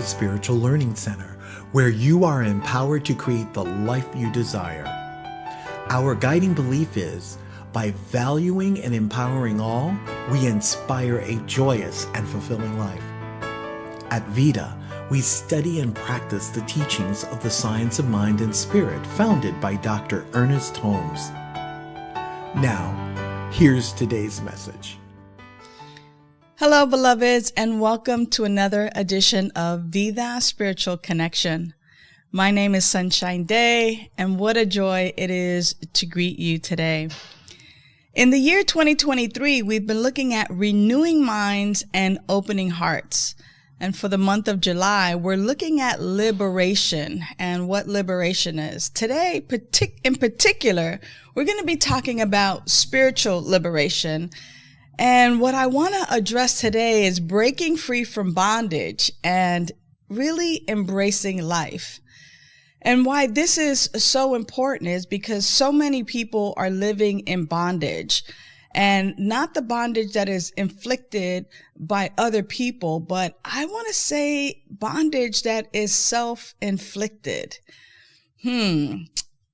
Spiritual Learning Center, where you are empowered to create the life you desire. Our guiding belief is, by valuing and empowering all, we inspire a joyous and fulfilling life. At Vida, we study and practice the teachings of the science of mind and spirit founded by Dr. Ernest Holmes. Now, here's today's message. Hello, beloveds, and welcome to another edition of Vida Spiritual Connection. My name is Sunshine Daye, and what a joy it is to greet you today. In the year 2023, we've been looking at renewing minds and opening hearts. And for the month of July, we're looking at liberation and what liberation is. Today, in particular, we're going to be talking about spiritual liberation. And what I want to address today is breaking free from bondage and really embracing life. And why this is so important is because so many people are living in bondage, and not the bondage that is inflicted by other people, but I want to say bondage that is self-inflicted.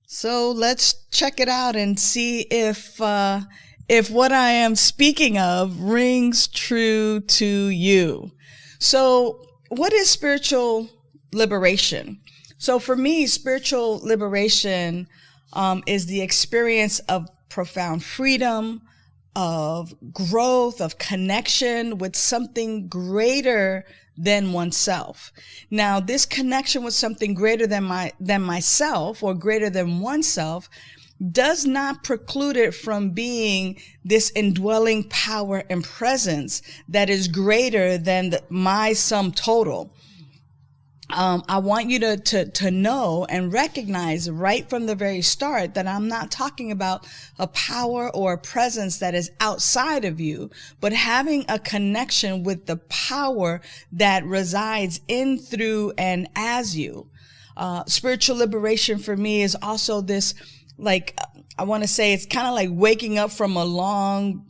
So let's check it out and see if what I am speaking of rings true to you. So what is spiritual liberation? So for me, spiritual liberation is the experience of profound freedom, of growth, of connection with something greater than oneself. Now, this connection with something greater than myself or greater than oneself does not preclude it from being this indwelling power and presence that is greater than my sum total. I want you to know and recognize right from the very start that I'm not talking about a power or a presence that is outside of you, but having a connection with the power that resides in, through, and as you. Spiritual liberation for me is also this, I want to say it's kind of like waking up from a long,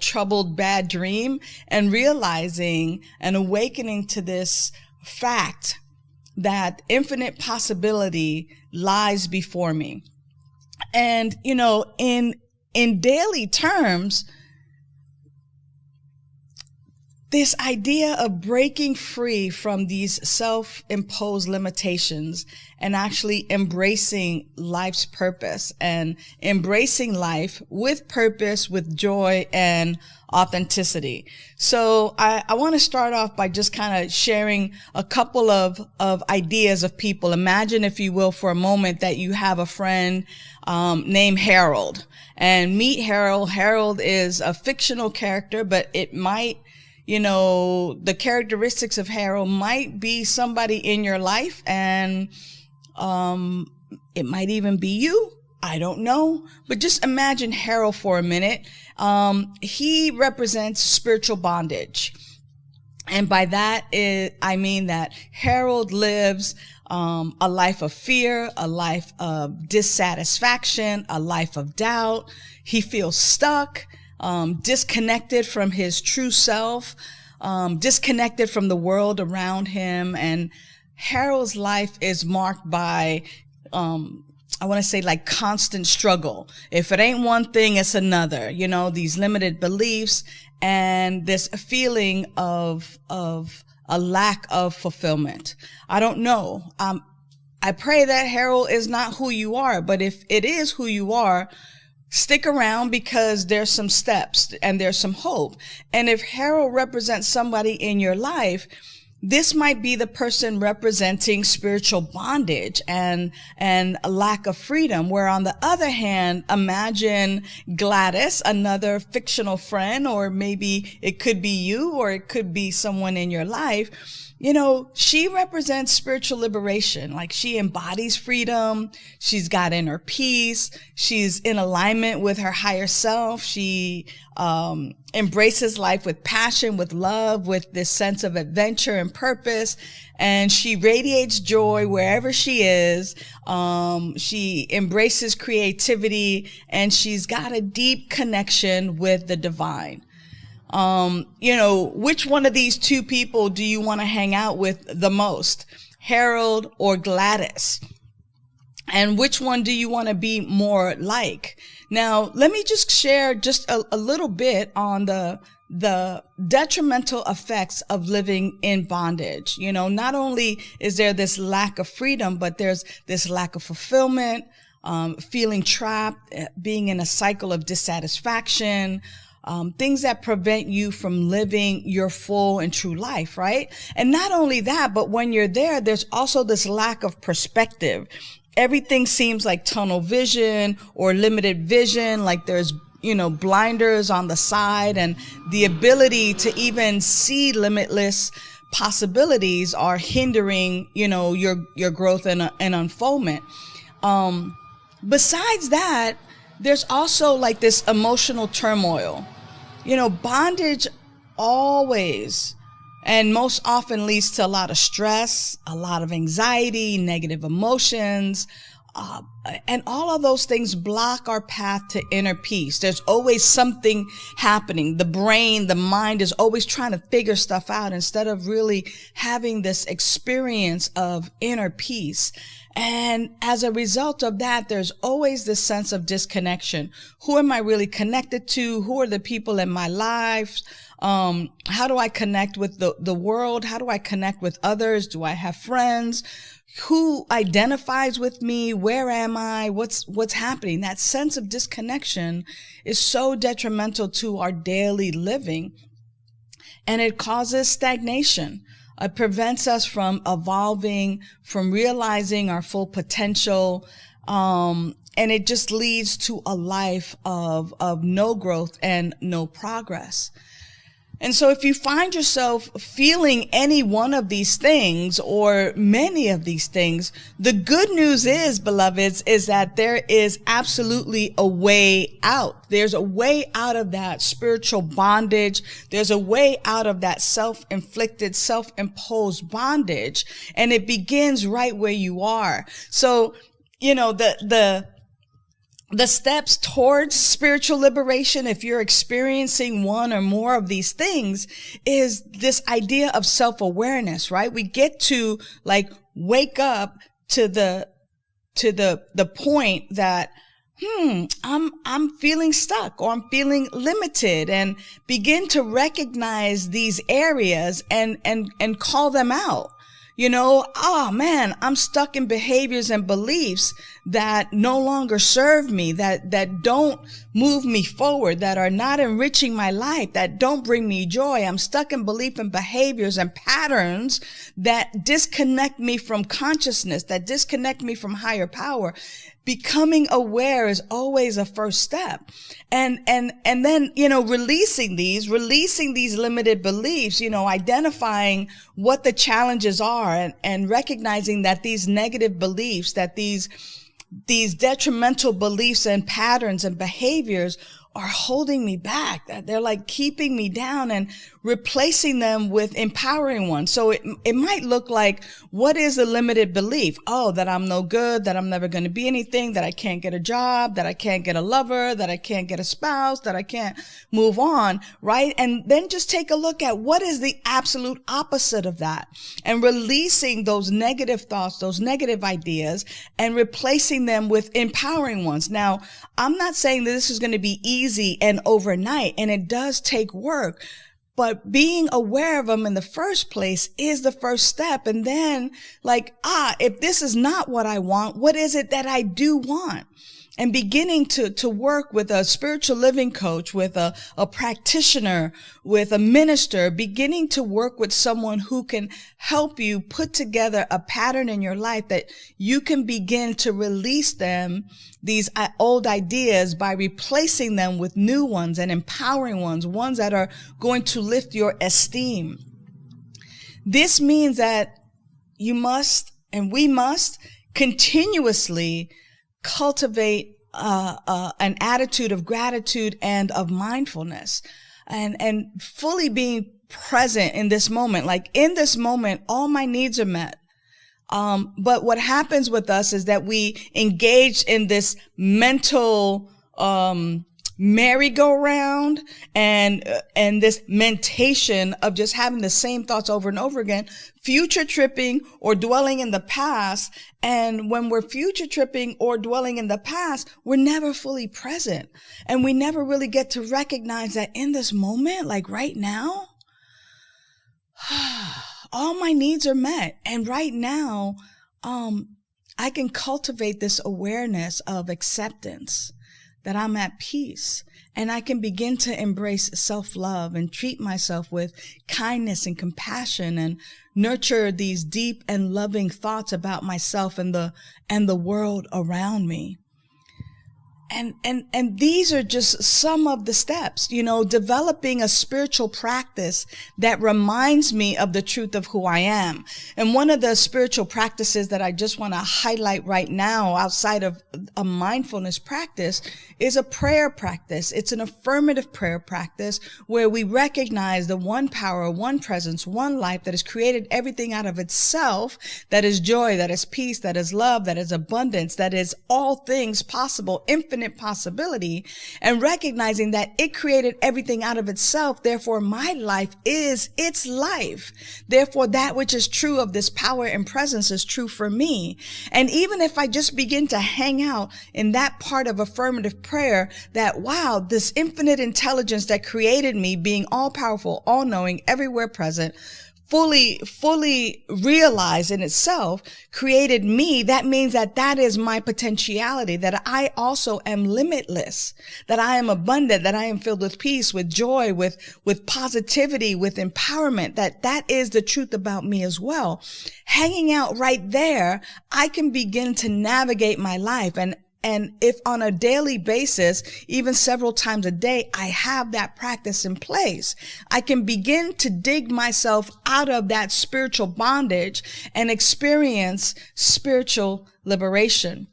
troubled, bad dream and realizing and awakening to this fact that infinite possibility lies before me. And, in daily terms, this idea of breaking free from these self-imposed limitations and actually embracing life's purpose and embracing life with purpose, with joy and authenticity. So I want to start off by just kind of sharing a couple of ideas of people. Imagine, if you will, for a moment that you have a friend named Harold, and meet Harold. Harold is a fictional character, but it might, the characteristics of Harold might be somebody in your life, and it might even be you. I don't know. But just imagine Harold for a minute. He represents spiritual bondage. And by that, I mean that Harold lives a life of fear, a life of dissatisfaction, a life of doubt. He feels stuck. Disconnected from his true self, disconnected from the world around him. And Harold's life is marked by, I want to say, constant struggle. If it ain't one thing, it's another, these limited beliefs and this feeling of a lack of fulfillment. I don't know. I pray that Harold is not who you are, but if it is who you are, stick around, because there's some steps and there's some hope. And if Harold represents somebody in your life, this might be the person representing spiritual bondage and a lack of freedom. Where on the other hand, imagine Gladys, another fictional friend, or maybe it could be you, or it could be someone in your life. She represents spiritual liberation. She embodies freedom. She's got inner peace. She's in alignment with her higher self. She embraces life with passion, with love, with this sense of adventure and purpose. And she radiates joy wherever she is. She embraces creativity, and she's got a deep connection with the divine. Which one of these two people do you want to hang out with the most, Harold or Gladys? And which one do you want to be more like? Now, let me just share just a little bit on the detrimental effects of living in bondage. Not only is there this lack of freedom, but there's this lack of fulfillment, feeling trapped, being in a cycle of dissatisfaction, things that prevent you from living your full and true life, right? And not only that, but when you're there, there's also this lack of perspective. Everything seems like tunnel vision or limited vision, like there's, blinders on the side, and the ability to even see limitless possibilities are hindering, your growth and unfoldment. Besides that, there's also like this emotional turmoil. Bondage always and most often leads to a lot of stress, a lot of anxiety, negative emotions, and all of those things block our path to inner peace. There's always something happening. The brain, the mind is always trying to figure stuff out instead of really having this experience of inner peace. And as a result of that, there's always this sense of disconnection. Who am I really connected to? Who are the people in my life? How do I connect with the world? How do I connect with others? Do I have friends? Who identifies with me? Where am I? What's happening? That sense of disconnection is so detrimental to our daily living, and it causes stagnation. It prevents us from evolving, from realizing our full potential, and it just leads to a life of no growth and no progress. And so if you find yourself feeling any one of these things or many of these things, the good news is, beloveds, is that there is absolutely a way out. There's a way out of that spiritual bondage. There's a way out of that self-inflicted, self-imposed bondage. And it begins right where you are. So, the steps towards spiritual liberation, if you're experiencing one or more of these things, is this idea of self-awareness, right? We get to wake up to the point that, I'm feeling stuck, or I'm feeling limited, and begin to recognize these areas and call them out. Oh man, I'm stuck in behaviors and beliefs that no longer serve me, that don't move me forward, that are not enriching my life, that don't bring me joy. I'm stuck in belief and behaviors and patterns that disconnect me from consciousness, that disconnect me from higher power. Becoming aware is always a first step. And then, releasing these limited beliefs, identifying what the challenges are and recognizing that these negative beliefs, that these detrimental beliefs and patterns and behaviors are holding me back, that they're like keeping me down, and replacing them with empowering ones. So it might look like, what is a limited belief? Oh, that I'm no good, that I'm never going to be anything, that I can't get a job, that I can't get a lover, that I can't get a spouse, that I can't move on, right? And then just take a look at what is the absolute opposite of that, and releasing those negative thoughts, those negative ideas, and replacing them with empowering ones. Now, I'm not saying that this is going to be easy and overnight, and it does take work. But being aware of them in the first place is the first step. And then if this is not what I want, what is it that I do want? And beginning to work with a spiritual living coach, with a practitioner, with a minister, beginning to work with someone who can help you put together a pattern in your life that you can begin to release these old ideas, by replacing them with new ones and empowering ones that are going to lift your esteem. This means that you must, and we must, continuously cultivate an attitude of gratitude and of mindfulness, and fully being present in this moment. Like, in this moment, all my needs are met. But what happens with us is that we engage in this mental merry-go-round and this mentation of just having the same thoughts over and over again, future tripping or dwelling in the past. And when we're future tripping or dwelling in the past, we're never fully present. And we never really get to recognize that in this moment, like right now, all my needs are met. And right now, I can cultivate this awareness of acceptance, that I'm at peace, and I can begin to embrace self-love and treat myself with kindness and compassion and nurture these deep and loving thoughts about myself and the world around me. And these are just some of the steps, developing a spiritual practice that reminds me of the truth of who I am. And one of the spiritual practices that I just want to highlight right now outside of a mindfulness practice is a prayer practice. It's an affirmative prayer practice where we recognize the one power, one presence, one life that has created everything out of itself, that is joy, that is peace, that is love, that is abundance, that is all things possible, infinite possibility, and recognizing that it created everything out of itself. Therefore, my life is its life. Therefore, that which is true of this power and presence is true for me. And even if I just begin to hang out in that part of affirmative prayer, that wow, this infinite intelligence that created me, being all powerful, all knowing, everywhere present, fully realized in itself, created me, that means that is my potentiality, that I also am limitless, that I am abundant, that I am filled with peace, with joy, with positivity, with empowerment, that is the truth about me as well. Hanging out right there, I can begin to navigate my life. And if on a daily basis, even several times a day, I have that practice in place, I can begin to dig myself out of that spiritual bondage and experience spiritual liberation.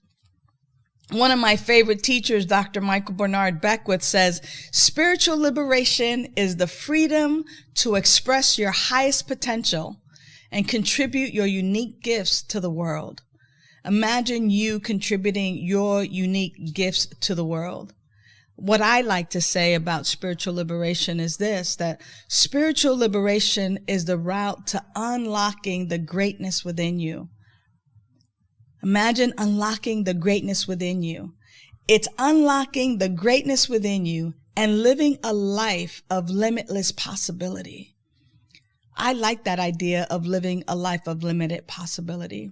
One of my favorite teachers, Dr. Michael Bernard Beckwith, says, spiritual liberation is the freedom to express your highest potential and contribute your unique gifts to the world. Imagine you contributing your unique gifts to the world. What I like to say about spiritual liberation is this, that spiritual liberation is the route to unlocking the greatness within you. Imagine unlocking the greatness within you. It's unlocking the greatness within you and living a life of limitless possibility. I like that idea of living a life of limited possibility.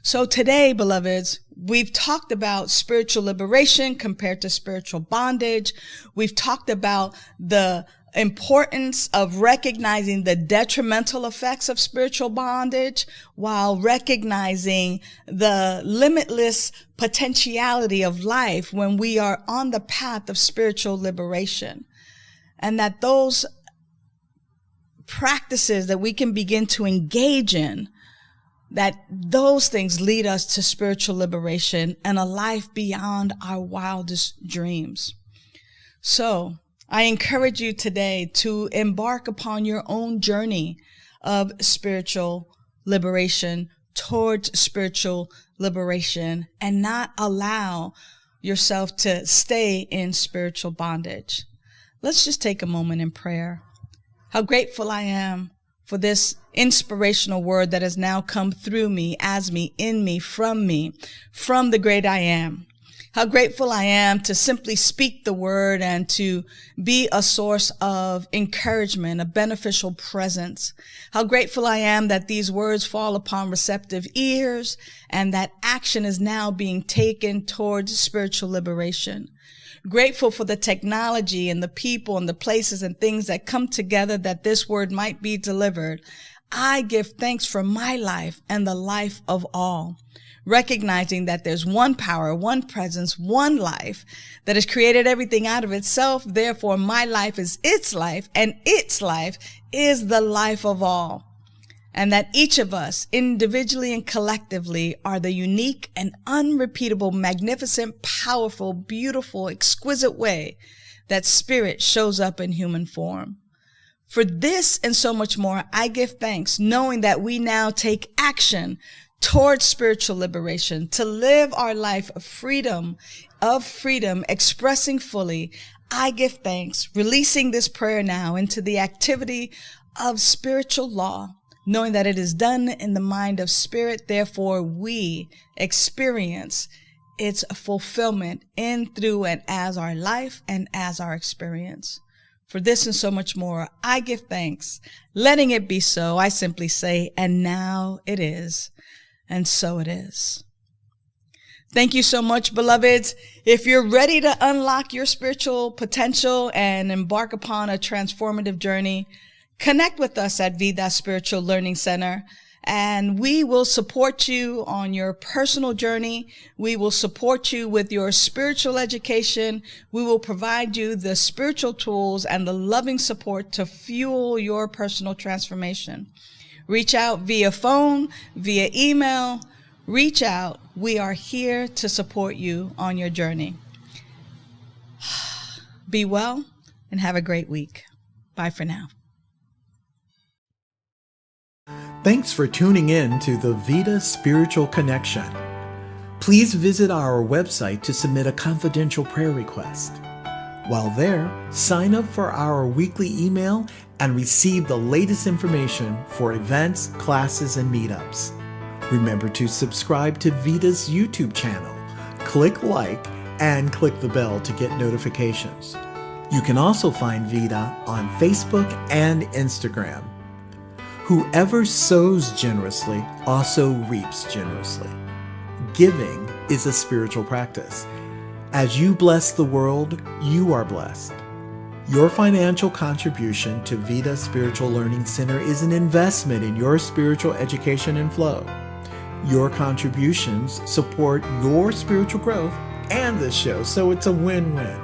So today, beloveds, we've talked about spiritual liberation compared to spiritual bondage. We've talked about the importance of recognizing the detrimental effects of spiritual bondage while recognizing the limitless potentiality of life when we are on the path of spiritual liberation. And that those practices that we can begin to engage in, that those things lead us to spiritual liberation and a life beyond our wildest dreams. So I encourage you today to embark upon your own journey of spiritual liberation towards spiritual liberation and not allow yourself to stay in spiritual bondage. Let's just take a moment in prayer. How grateful I am for this inspirational word that has now come through me, as me, in me, from the great I am. How grateful I am to simply speak the word and to be a source of encouragement, a beneficial presence. How grateful I am that these words fall upon receptive ears and that action is now being taken towards spiritual liberation. Grateful for the technology and the people and the places and things that come together that this word might be delivered. I give thanks for my life and the life of all, recognizing that there's one power, one presence, one life that has created everything out of itself. Therefore, my life is its life, and its life is the life of all. And that each of us, individually and collectively, are the unique and unrepeatable, magnificent, powerful, beautiful, exquisite way that spirit shows up in human form. For this and so much more, I give thanks, knowing that we now take action towards spiritual liberation, to live our life of freedom, expressing fully I give thanks, releasing this prayer now into the activity of spiritual law, knowing that it is done in the mind of spirit. Therefore, we experience its fulfillment in, through, and as our life and as our experience. For this and so much more, I give thanks. Letting it be so, I simply say, and now it is, and so it is. Thank you so much, beloveds. If you're ready to unlock your spiritual potential and embark upon a transformative journey, connect with us at Vida Spiritual Learning Center, and we will support you on your personal journey. We will support you with your spiritual education. We will provide you the spiritual tools and the loving support to fuel your personal transformation. Reach out via phone, via email. Reach out. We are here to support you on your journey. Be well and have a great week. Bye for now. Thanks for tuning in to the Vida Spiritual Connection. Please visit our website to submit a confidential prayer request. While there, sign up for our weekly email and receive the latest information for events, classes, and meetups. Remember to subscribe to Vida's YouTube channel, click like, and click the bell to get notifications. You can also find Vida on Facebook and Instagram. Whoever sows generously also reaps generously. Giving is a spiritual practice. As you bless the world, you are blessed. Your financial contribution to Vida Spiritual Learning Center is an investment in your spiritual education and flow. Your contributions support your spiritual growth and this show, so it's a win-win.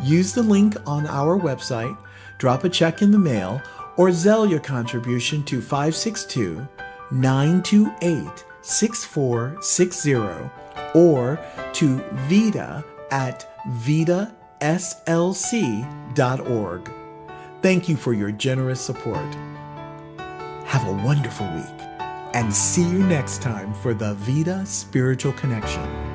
Use the link on our website, drop a check in the mail, or Zelle your contribution to 562-928-6460 or to vida@vidaslc.org. Thank you for your generous support. Have a wonderful week and see you next time for the Vida Spiritual Connection.